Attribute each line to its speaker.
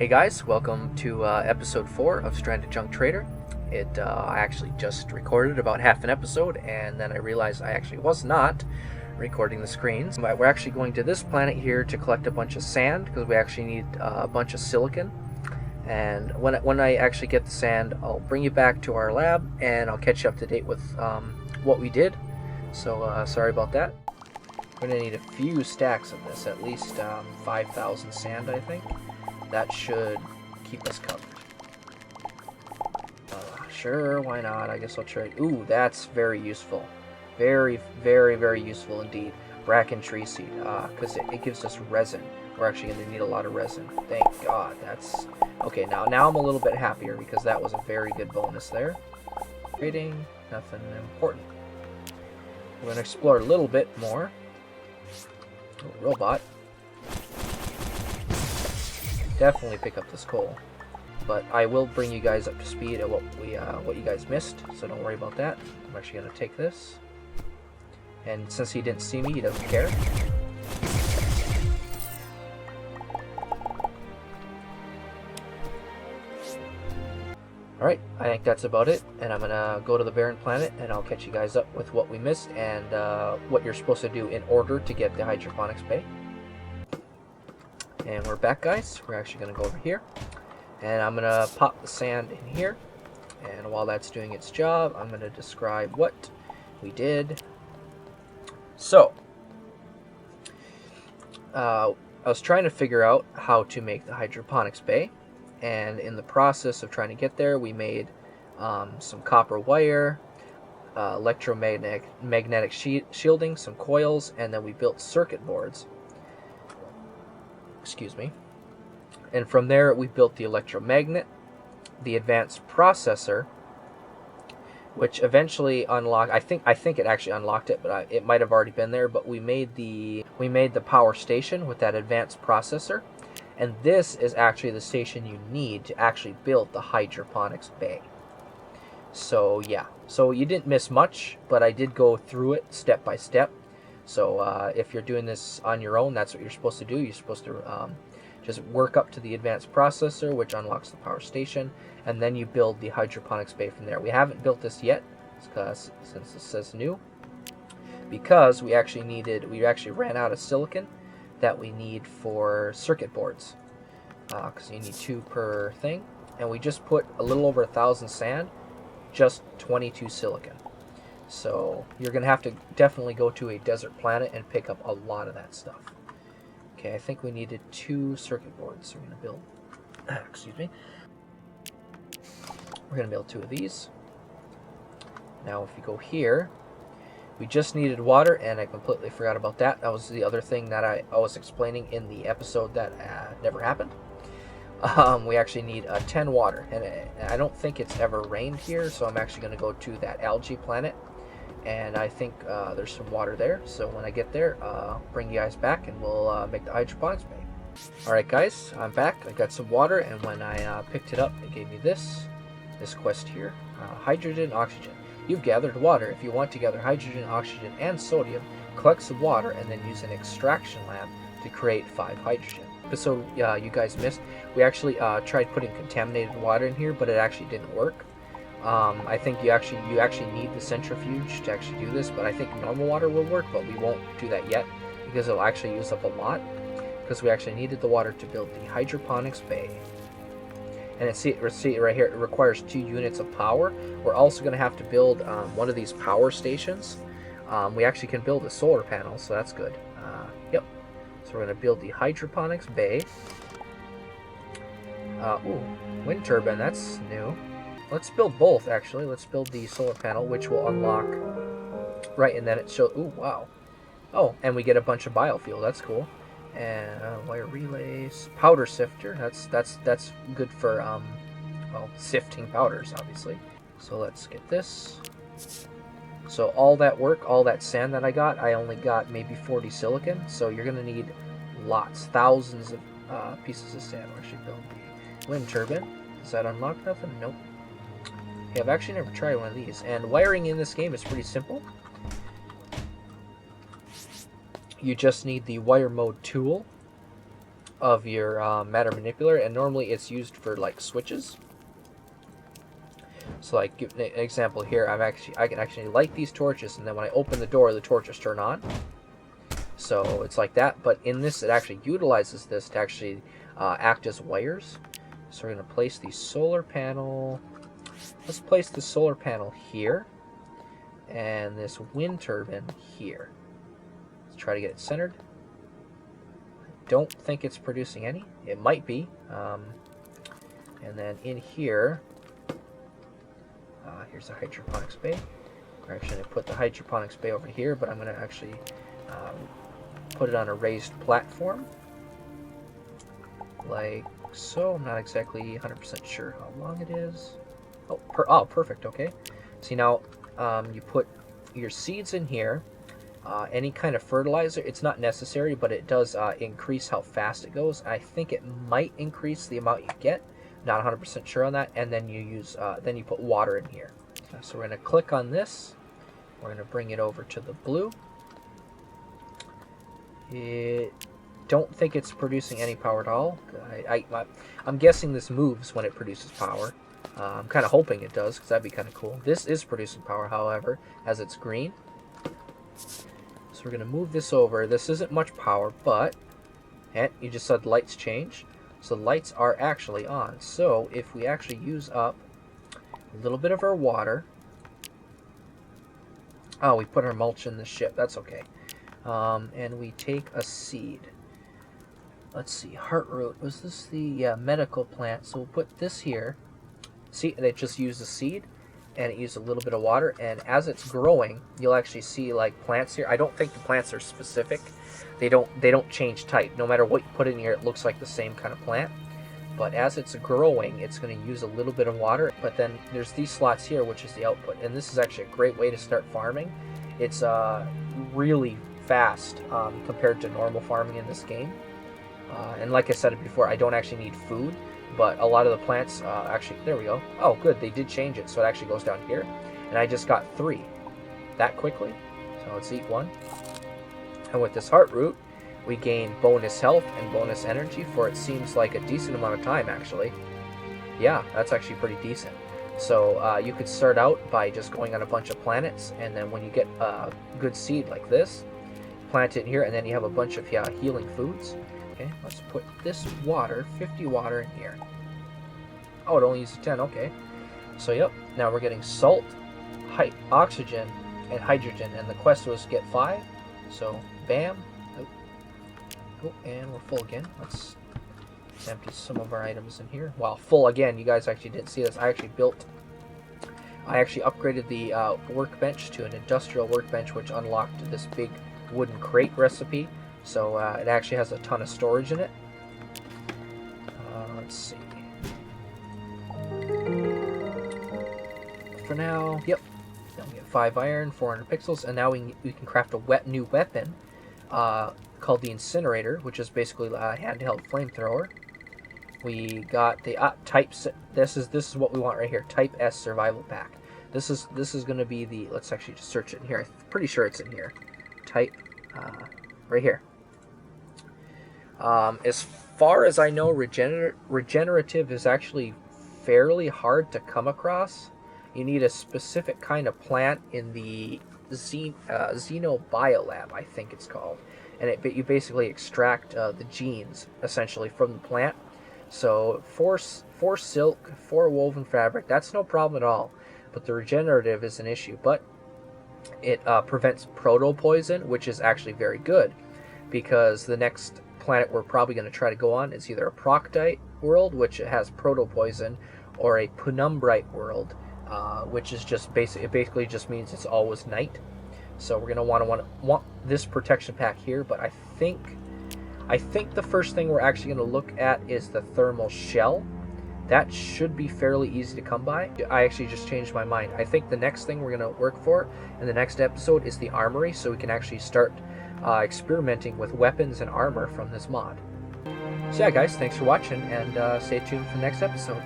Speaker 1: Hey guys, welcome to episode 4 of Stranded Junk Trader. I actually just recorded about half an episode, and then I realized I actually was not recording the screens. We're actually going to this planet here to collect a bunch of sand, because we actually need a bunch of silicon. And when I actually get the sand, I'll bring you back to our lab, and I'll catch you up to date with what we did. So sorry about that. We're going to need a few stacks of this, at least 5,000 sand, I think. That should keep us covered. Sure, why not? I guess I'll trade. Ooh, that's very useful. Very, very, very useful indeed. Bracken tree seed, because it gives us resin. We're actually going to need a lot of resin. Thank God. That's okay. Now I'm a little bit happier because that was a very good bonus there. Trading, nothing important. We're going to explore a little bit more. Oh, robot. Definitely pick up this coal, but I will bring you guys up to speed at what you guys missed, so don't worry about that. I'm actually going to take this, and since he didn't see me, he doesn't care. Alright, I think that's about it, and I'm going to go to the barren planet, and I'll catch you guys up with what we missed and what you're supposed to do in order to get the Hydroponics Bay. And we're back, guys. We're actually going to go over here, and I'm going to pop the sand in here, and while that's doing its job, I'm going to describe what we did. So I was trying to figure out how to make the Hydroponics Bay, and in the process of trying to get there, we made some copper wire, electromagnetic shielding, some coils, and then we built circuit boards. Excuse me. And from there we built the electromagnet, the advanced processor, which eventually unlocked. I think it actually unlocked it, but it might have already been there. But we made the power station with that advanced processor, and this is actually the station you need to actually build the Hydroponics Bay. So yeah, so you didn't miss much, but I did go through it step by step. So if you're doing this on your own, that's what you're supposed to do. You're supposed to just work up to the advanced processor, which unlocks the power station, and then you build the Hydroponics Bay from there. We haven't built this yet, since it says new, because we actually ran out of silicon that we need for circuit boards, because you need 2 per thing, and we just put a little over 1,000 sand, just 22 silicon. So you're going to have to definitely go to a desert planet and pick up a lot of that stuff. Okay, I think we needed 2 circuit boards. So we're going to build, excuse me. We're going to build 2 of these. Now if you go here, we just needed water, and I completely forgot about that. That was the other thing that I was explaining in the episode that never happened. We actually need 10 water, and I don't think it's ever rained here, so I'm actually going to go to that algae planet. And I think there's some water there, so when I get there, bring you guys back, and we'll make the Hydroponics Bay. Alright guys, I'm back. I got some water, and when I picked it up, it gave me this quest here. Hydrogen, oxygen. You've gathered water. If you want to gather hydrogen, oxygen, and sodium, collect some water, and then use an extraction lab to create 5 hydrogen. So you guys missed. We actually tried putting contaminated water in here, but it actually didn't work. I think you actually need the centrifuge to actually do this, but I think normal water will work, but we won't do that yet because it'll actually use up a lot, because we actually needed the water to build the Hydroponics Bay. And see right here, it requires 2 units of power. We're also going to have to build one of these power stations. We actually can build a solar panel, so that's good. Yep. So we're going to build the Hydroponics Bay. Ooh, wind turbine, that's new. Let's build both, actually. Let's build the solar panel, which will unlock, right, and then it shows, ooh, wow. Oh, and we get a bunch of biofuel, that's cool. And wire relays, powder sifter, that's good for, well, sifting powders, obviously. So let's get this. So all that work, all that sand that I got, I only got maybe 40 silicon, so you're going to need lots, thousands of pieces of sand. We're actually build the wind turbine. Does that unlock nothing? Nope. Yeah, I've actually never tried one of these, and wiring in this game is pretty simple. You just need the wire mode tool, of your matter manipulator, and normally it's used for like switches. So like, give an example here, I can actually light these torches, and then when I open the door, the torches turn on. So it's like that, but in this, it actually utilizes this to actually act as wires. So we're going to place the solar panel. Let's place the solar panel here, and this wind turbine here. Let's try to get it centered. I don't think it's producing any. It might be. And then in here, here's the Hydroponics Bay. We're actually going to put the Hydroponics Bay over here, but I'm going to actually put it on a raised platform, like so. I'm not exactly 100% sure how long it is. Oh, perfect. Okay. See, now you put your seeds in here. Any kind of fertilizer, it's not necessary, but it does increase how fast it goes. I think it might increase the amount you get. Not 100% sure on that. And then you use, then you put water in here. So we're going to click on this. We're going to bring it over to the blue. Don't think it's producing any power at all. I'm guessing this moves when it produces power. I'm kind of hoping it does, because that'd be kind of cool. This is producing power, however, as it's green. So we're going to move this over. This isn't much power, but and you just saw the lights change. So the lights are actually on. So if we actually use up a little bit of our water. Oh, we put our mulch in the ship. That's okay. And we take a seed. Let's see, heartroot. Was this the medical plant? So we'll put this here. See, and it just used a seed, and it used a little bit of water. And as it's growing, you'll actually see like plants here. I don't think the plants are specific. They don't change type. No matter what you put in here, it looks like the same kind of plant. But as it's growing, it's going to use a little bit of water. But then there's these slots here, which is the output. And this is actually a great way to start farming. It's really fast compared to normal farming in this game. And like I said it before, I don't actually need food, but a lot of the plants actually, there we go. Oh, good, they did change it, so it actually goes down here. And I just got 3 that quickly. So let's eat 1. And with this heartroot, we gain bonus health and bonus energy for it seems like a decent amount of time, actually. Yeah, that's actually pretty decent. So you could start out by just going on a bunch of planets, and then when you get a good seed like this, plant it in here, and then you have a bunch of healing foods. Okay, let's put this water, 50 water in here. Oh, it only uses 10, okay. So yep, now we're getting salt, oxygen, and hydrogen, and the quest was get 5. So, bam. Oh, and we're full again. Let's empty some of our items in here. Wow, full again. You guys actually didn't see this. I actually upgraded the workbench to an industrial workbench, which unlocked this big wooden crate recipe. So it actually has a ton of storage in it. Let's see. For now, yep. Then we get 5 iron, 400 pixels, and now we can craft a new weapon called the incinerator, which is basically a handheld flamethrower. We got the type. This is what we want right here. Type S survival pack. This is going to be the. Let's actually just search it in here. I'm pretty sure it's in here. Type right here. As far as I know, regenerative is actually fairly hard to come across. You need a specific kind of plant in the Xenobiolab, I think it's called, and you basically extract the genes essentially from the plant. So 4 silk, 4 woven fabric, that's no problem at all. But the regenerative is an issue. But it prevents proto poison, which is actually very good, because the next planet we're probably going to try to go on is either a Proctite world, which has proto poison, or a Penumbrite world, which is just basically just means it's always night. So we're going to want this protection pack here. But I think the first thing we're actually going to look at is the thermal shell. That should be fairly easy to come by. I actually just changed my mind. I think the next thing we're going to work for in the next episode is the armory, so we can actually start experimenting with weapons and armor from this mod. So yeah, guys, thanks for watching, and stay tuned for the next episode.